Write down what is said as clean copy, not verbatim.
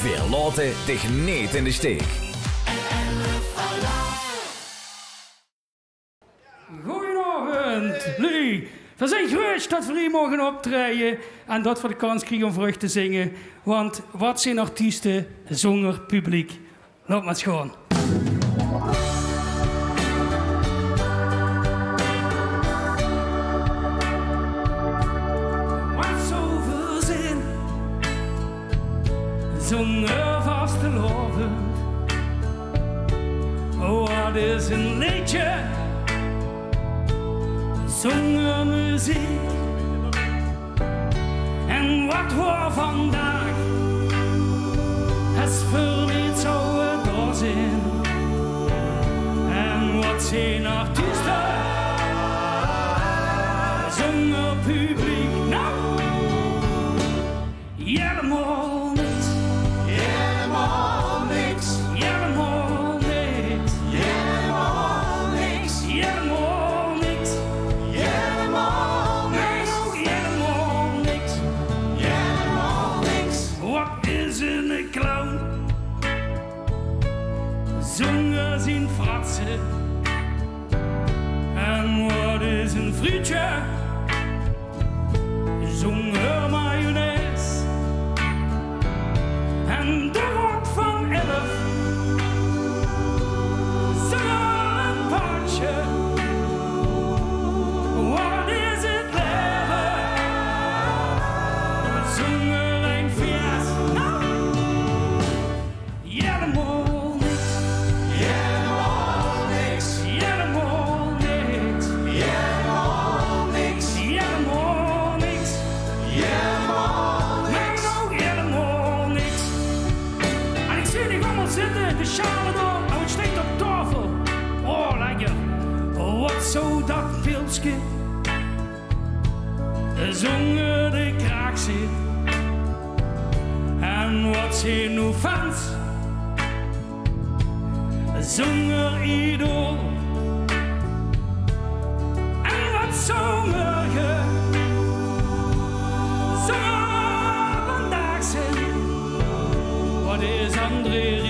Wir laten dich niet in de steek. Goedenavond, Louis. We zijn gerust dat we hier mogen optreden en dat we de kans krijgen om voor u te zingen. Want wat zijn artiesten zonder publiek? Laat maar eens gaan. Wat zoveel zin zonder vastelovend. Wat is een liedje zonder muziek? En wat we vandaag is voor niet zo doorzien. En wat zijn artiesten zonder publiek? Nou, helemaal niks. Helemaal niks. Helemaal niks. Helemaal niks. Helemaal niks. Helemaal niks. Helemaal niks. Helemaal niks. Wat is een clown? Zonder zijn fratsen. En wat is een frietje? Zonder mayonaise. En de rok van 11 zonder een paardje. Wat is het leven zonder een fias? Nou, helemaal niks. Helemaal niks. Helemaal niks. Helemaal niks. Helemaal niks. Helemaal niks. Nou, helemaal niks. En ik zie die allemaal zitten, de schalen door, en het steekt op tafel. Oh, lekker. Wat zou dat pilsje zonder de kraak zit? En wat zijn nu fans zonder idool? En wat zou morgen zonder vandaag zijn? Wat is André